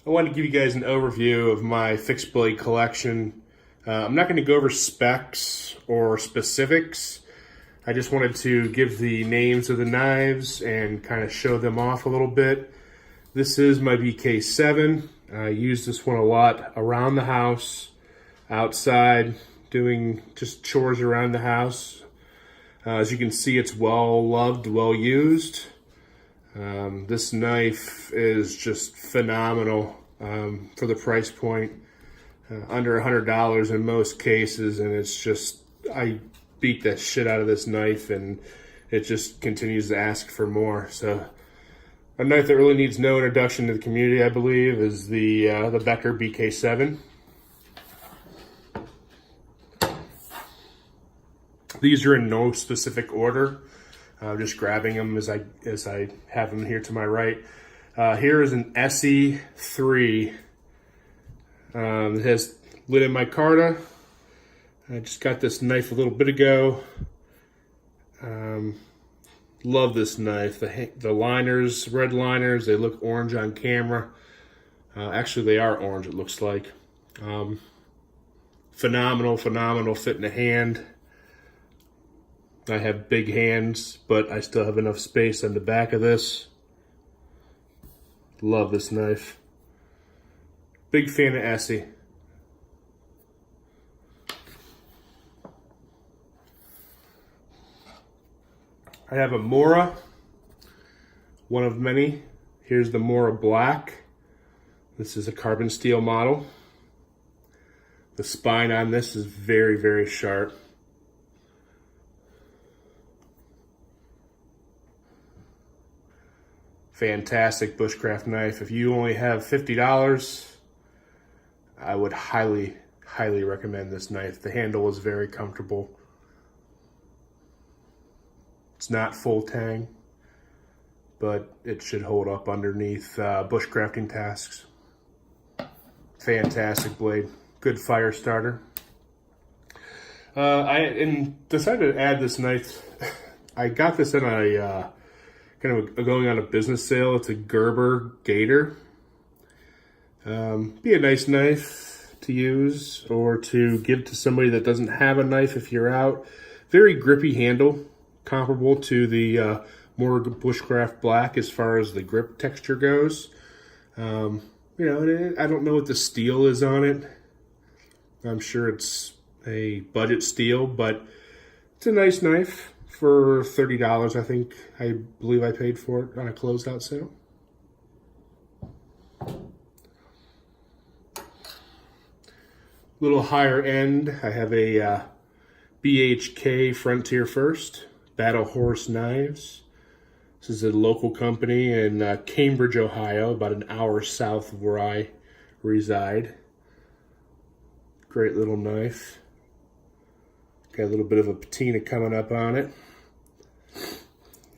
I wanted to give you guys an overview of my fixed blade collection. I'm not going to go over specs or specifics. I just wanted to give the names of the knives and kind of show them off a little bit. This is my BK7. I use this one a lot around the house, outside, doing just chores around the house. As you can see, it's well loved, well used. This knife is just phenomenal for the price point, under $100 in most cases, and it's just, I beat the shit out of this knife and it just continues to ask for more. So a knife that really needs no introduction to the community, I believe, is the Becker BK7. These are in no specific order. Just grabbing them as I have them here to my right. Here is an SE3. It has lid micarta. I just got this knife a little bit ago. Love this knife. The liners, red liners, they look orange on camera. Actually, they are orange, it looks like. Phenomenal fit in the hand. I have big hands, but I still have enough space on the back of this. Love this knife. Big fan of Essie. I have a Mora, one of many. Here's the Mora Black. This is a carbon steel model. The spine on this is very sharp. Fantastic bushcraft knife. If you only have $50, I would highly recommend this knife. The handle is very comfortable. It's not full tang, but it should hold up underneath bushcrafting tasks. Fantastic blade. Good fire starter. I decided to add this knife. I got this in a kind of going on a business sale. It's a Gerber Gator. Be a nice knife to use or to give to somebody that doesn't have a knife if you're out. Very grippy handle, comparable to the Mora Bushcraft Black as far as the grip texture goes. You know, I don't know what the steel is on it. I'm sure it's a budget steel, but it's a nice knife. For $30, I believe I paid for it on a closeout sale. Little higher end, I have a BHK Frontier First, Battle Horse Knives. This is a local company in Cambridge, Ohio, about an hour south of where I reside. Great little knife. Got a little bit of a patina coming up on it.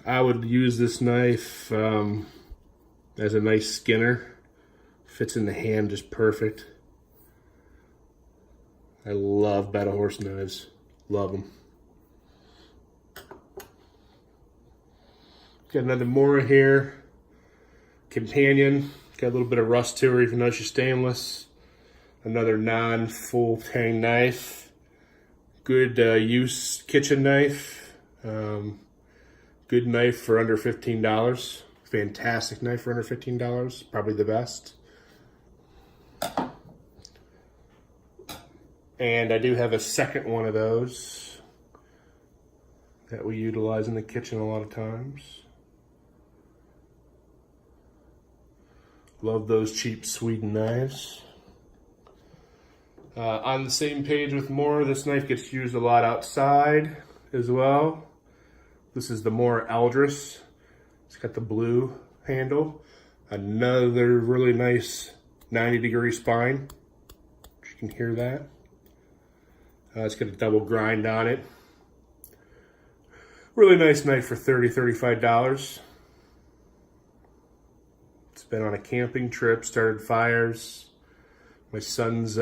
I would use this knife as a nice skinner. Fits in the hand just perfect. I love Battle Horse knives. Love them. Got another Mora here. Companion. Got a little bit of rust to her even though she's stainless. Another non-full tang knife. Good use kitchen knife. Good knife for under $15. Fantastic knife for under $15. Probably the best. And I do have a second one of those that we utilize in the kitchen a lot of times. Love those cheap Sweden knives. On the same page with Mora, this knife gets used a lot outside as well. This is the Mora Eldris. It's got the blue handle. Another really nice 90-degree spine. You can hear that. It's got a double grind on it. Really nice knife for $30, $35. It's been on a camping trip, started fires. My son's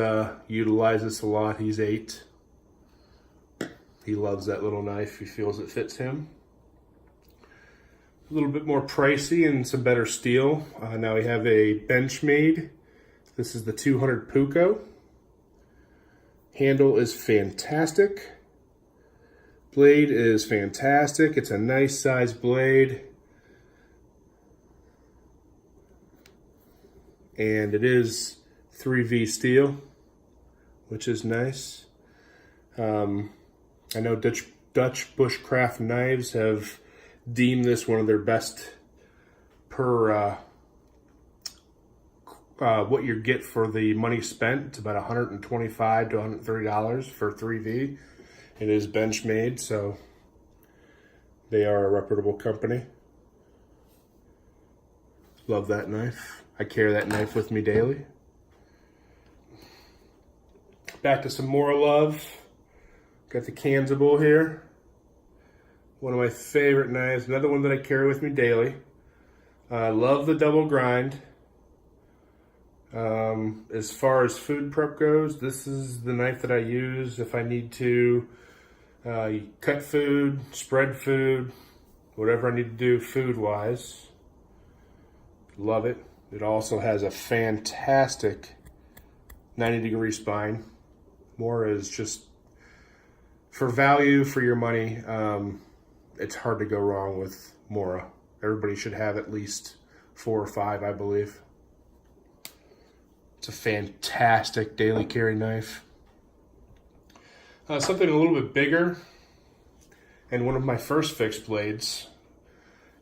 utilizes this a lot. He's 8. He loves that little knife. He feels it fits him. A little bit more pricey and some better steel. Now we have a Benchmade This is the 200 Puco. Handle is fantastic. Blade is fantastic. It's a nice size blade. And it is 3V steel, which is nice. I know Dutch Bushcraft Knives have deemed this one of their best per what you get for the money spent. It's about $125 to $130 for 3V. It is Benchmade, so they are a reputable company. Love that knife. I carry that knife with me daily. Back to some more love. Got the Kanzable here. One of my favorite knives. Another one that I carry with me daily. I love the double grind. As far as food prep goes, this is the knife that I use if I need to cut food, spread food, whatever I need to do food-wise. Love it. It also has a fantastic 90-degree spine. Mora is just, for value for your money, it's hard to go wrong with Mora. Everybody should have at least 4 or 5, I believe. It's a fantastic daily carry knife. Something a little bit bigger, and one of my first fixed blades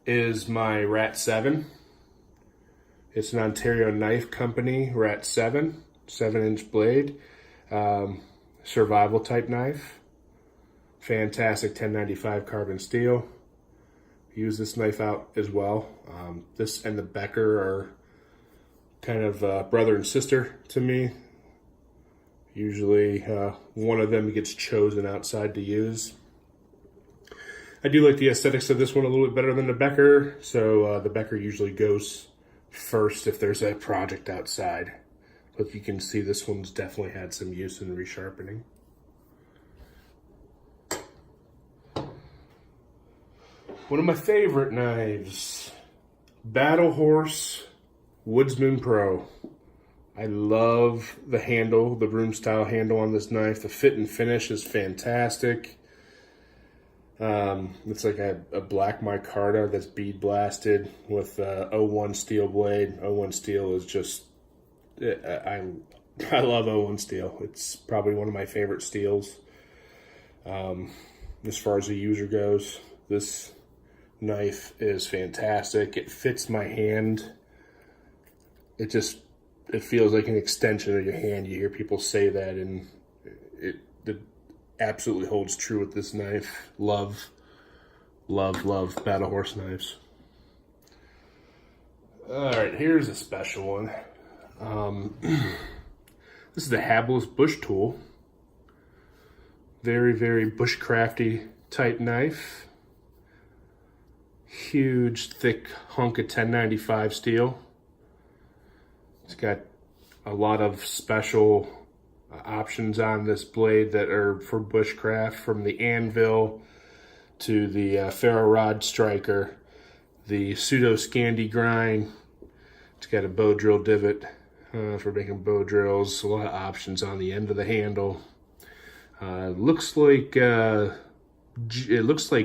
is my Rat 7. It's an Ontario Knife Company Rat 7, 7-inch blade, survival type knife. Fantastic 1095 carbon steel. Use this knife out as well. This and the Becker are kind of brother and sister to me. Usually one of them gets chosen outside to use. I do like the aesthetics of this one a little bit better than the Becker, so the Becker usually goes first if there's a project outside. But you can see this one's definitely had some use in resharpening. One of my favorite knives, Battle Horse Woodsman Pro. I love the handle, the broom style handle on this knife. The fit and finish is fantastic. It's like a black micarta that's bead blasted with 01 steel blade. 01 steel is just, I love 01 steel. It's probably one of my favorite steels. As far as the user goes, this knife is fantastic. It fits my hand. It feels like an extension of your hand. You hear people say that, and it absolutely holds true with this knife. Love Battle Horse knives. All right, here's a special one. This is the Habelos Bush Tool. Very, very bushcrafty type knife. Huge, thick hunk of 1095 steel. It's got a lot of special options on this blade that are for bushcraft, from the anvil to the ferro rod striker, the pseudo Scandi grind. It's got a bow drill divot for making bow drills. A lot of options on the end of the handle. It looks like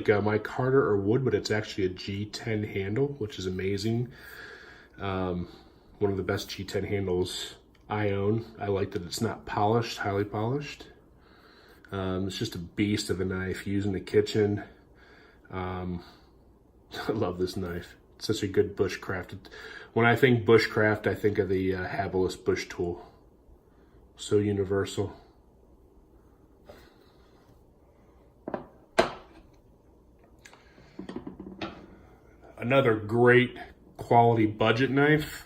Mike Carter or wood, but it's actually a G10 handle, which is amazing. One of the best G10 handles I own. I like that it's not polished, highly polished. It's just a beast of a knife used in the kitchen. I love this knife. It's such a good bushcraft. When I think bushcraft, I think of the Habelos Bush Tool. So universal. Another great quality budget knife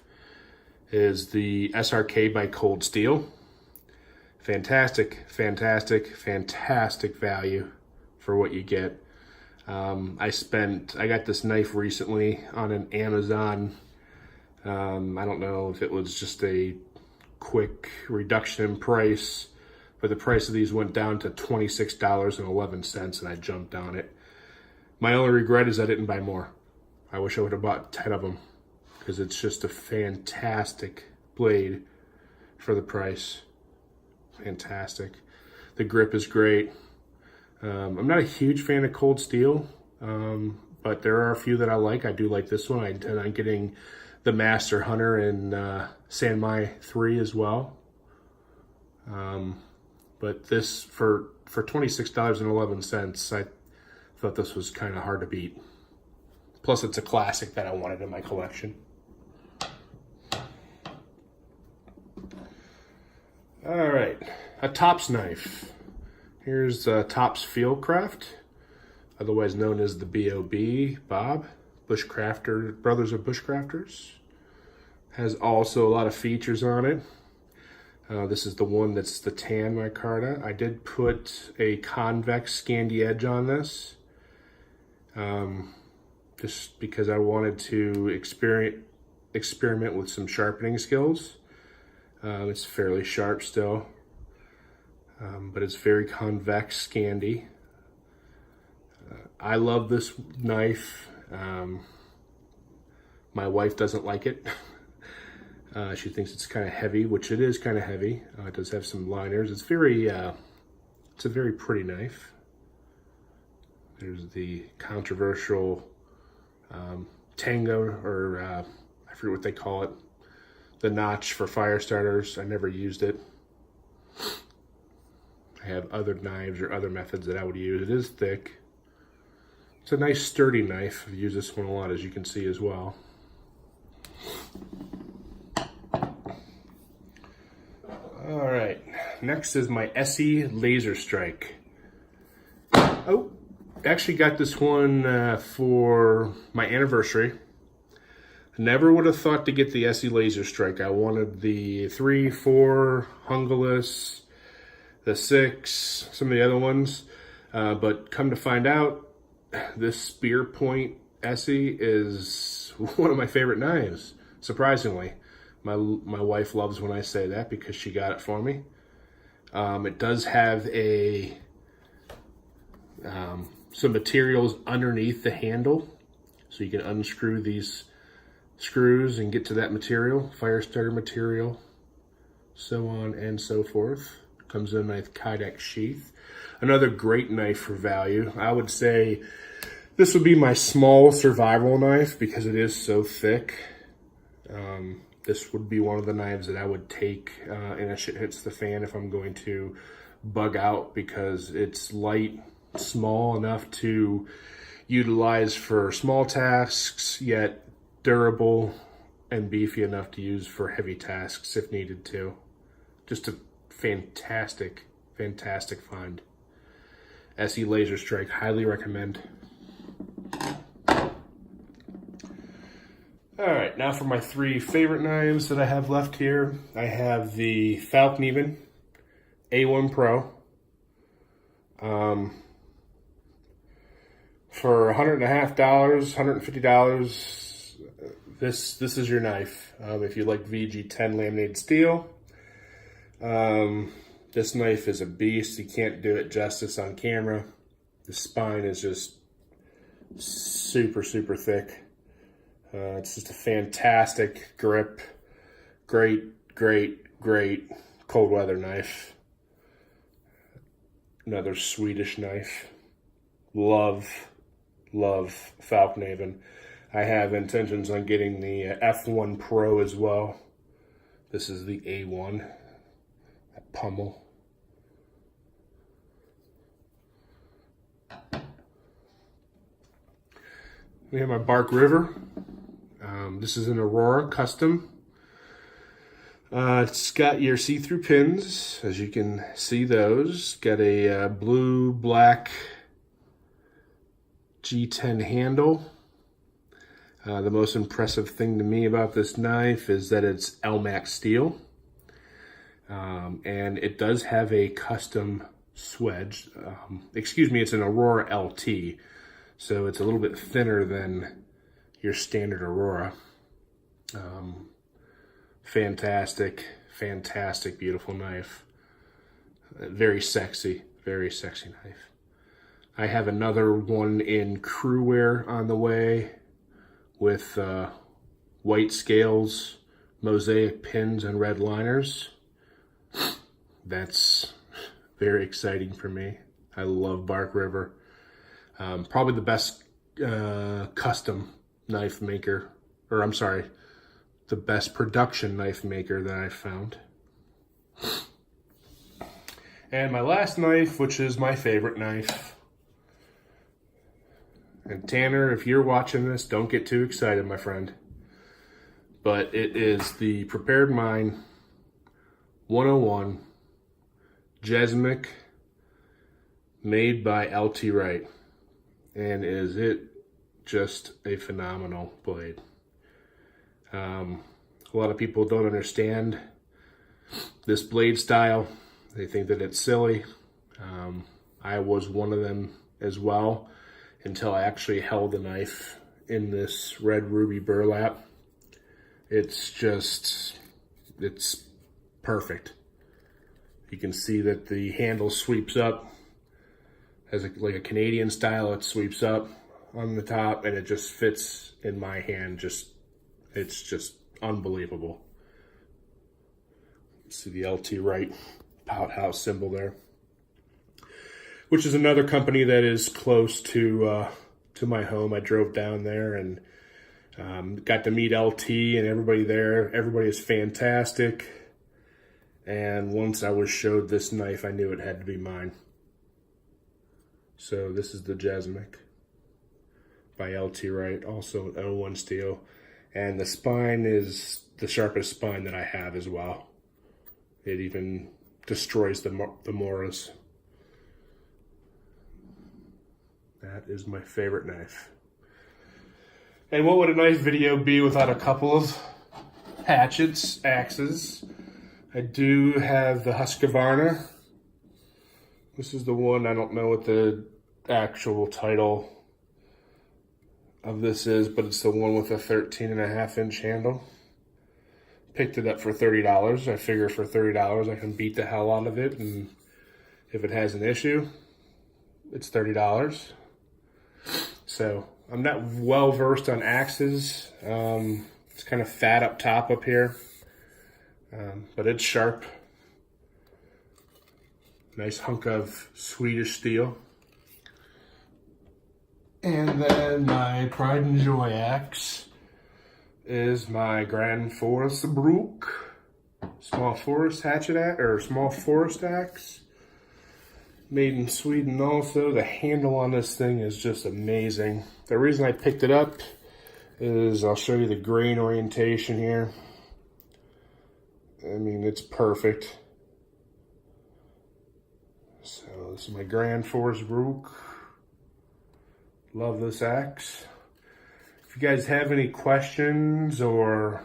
is the SRK by Cold Steel. Fantastic value for what you get. I got this knife recently on an Amazon. I don't know if it was just a quick reduction in price, but the price of these went down to $26.11 and I jumped on it. My only regret is I didn't buy more. I wish I would have bought 10 of them, because it's just a fantastic blade. for the price. Fantastic. The grip is great. I'm not a huge fan of Cold Steel, but there are a few that I like. I do like this one. I intend on getting the Master Hunter in Sanmai 3 as well. But this, for $26.11, I thought this was kind of hard to beat. Plus, it's a classic that I wanted in my collection. All right, a Tops knife. Here's Tops Fieldcraft, otherwise known as the B.O.B. Bob, Bushcrafter, Brothers of Bushcrafters. Has also a lot of features on it. This is the one that's the tan micarta. I did put a convex Scandi edge on this, just because I wanted to experiment with some sharpening skills. It's fairly sharp still, but it's very convex Scandi. I love this knife. My wife doesn't like it. She thinks it's kind of heavy, which it is kind of heavy. It does have some liners. It's a very pretty knife. There's the controversial Tango, or I forget what they call it. The notch for fire starters. I never used it. I have other knives or other methods that I would use. It is thick. It's a nice sturdy knife. I've used this one a lot, as you can see as well. All right, next is my Essie Laser Strike. Oh, actually got this one for my anniversary. Never would have thought to get the Essie Laser Strike. I wanted the 3, 4, Hungalis, the 6, some of the other ones. But come to find out, this Spear Point Essie is one of my favorite knives, surprisingly. My wife loves when I say that because she got it for me. It does have some materials underneath the handle, so you can unscrew these screws and get to that material, fire starter material, so on and so forth. Comes in a nice Kydex sheath. Another great knife for value. I would say this would be my small survival knife because it is so thick. This would be one of the knives that I would take and shit hits the fan if I'm going to bug out, because it's light, small enough to utilize for small tasks, yet durable and beefy enough to use for heavy tasks if needed to. Just a fantastic, fantastic find. Essie Laser Strike, highly recommend. All right, now for my 3 favorite knives that I have left here. I have the Falkneven A1 Pro. For $150, $150, this is your knife. If you like VG10 laminated steel, this knife is a beast. You can't do it justice on camera. The spine is just super, super thick. It's just a fantastic grip. Great, great, great cold weather knife. Another Swedish knife. Love Falkneven. I have intentions on getting the F1 Pro as well. This is the A1. That pummel. We have my Bark River. This is an Aurora Custom. It's got your see-through pins, as you can see those. Got a blue, black G10 handle. The most impressive thing to me about this knife is that it's Elmax steel. And it does have a custom swedge. It's an Aurora LT. So it's a little bit thinner than your standard Aurora. Fantastic, beautiful knife. Very sexy knife. I have another one in crew wear on the way with white scales, mosaic pins, and red liners. That's very exciting for me. I love Bark River. Probably the best custom knife maker, or I'm sorry, the best production knife maker that I've found. And my last knife, which is my favorite knife. And Tanner, if you're watching this, don't get too excited, my friend. But it is the Prepared Mind 101 Jesmic, made by LT Wright. And is it just a phenomenal blade. A lot of people don't understand this blade style. They think that it's silly. I was one of them as well, until I actually held the knife in this red ruby burlap. It's perfect. You can see that the handle sweeps up as like a Canadian style. It sweeps up on the top and it just fits in my hand. It's just unbelievable. See the LT Wright Pout House symbol there, which is another company that is close to my home. I drove down there and got to meet LT and everybody there. Everybody is fantastic. And once I was showed this knife, I knew it had to be mine. So this is the Jesmic by LT Wright, also an 01 steel. And the spine is the sharpest spine that I have as well. It even destroys the Moras. That is my favorite knife. And what would a knife video be without a couple of hatchets, axes? I do have the Husqvarna. This is the one, I don't know what the actual title of this is, but it's the one with a 13.5-inch handle. Picked it up for $30. I figure for $30 I can beat the hell out of it, and if it has an issue, it's $30. So I'm not well versed on axes. It's kind of fat up top up here, but it's sharp. Nice hunk of Swedish steel. And then my pride and joy axe is my Grand Forest Brook small forest axe, made in Sweden also. The handle on this thing is just amazing. The reason I picked it up is I'll show you the grain orientation here. I mean, it's perfect. So this is my Grand Forest Brook. Love this axe. If you guys have any questions or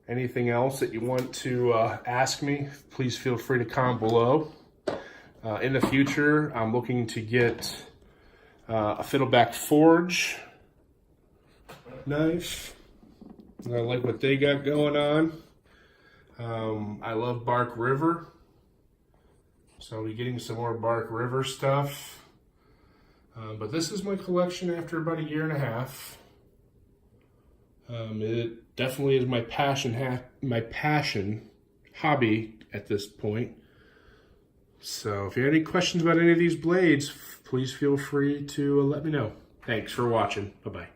anything else that you want to ask me, please feel free to comment below. In the future, I'm looking to get a Fiddleback Forge knife. I like what they got going on. I love Bark River, so I'll be getting some more Bark River stuff. But this is my collection after about 1.5 years. It definitely is my passion, hobby at this point. So if you have any questions about any of these blades, please feel free to let me know. Thanks for watching. Bye-bye.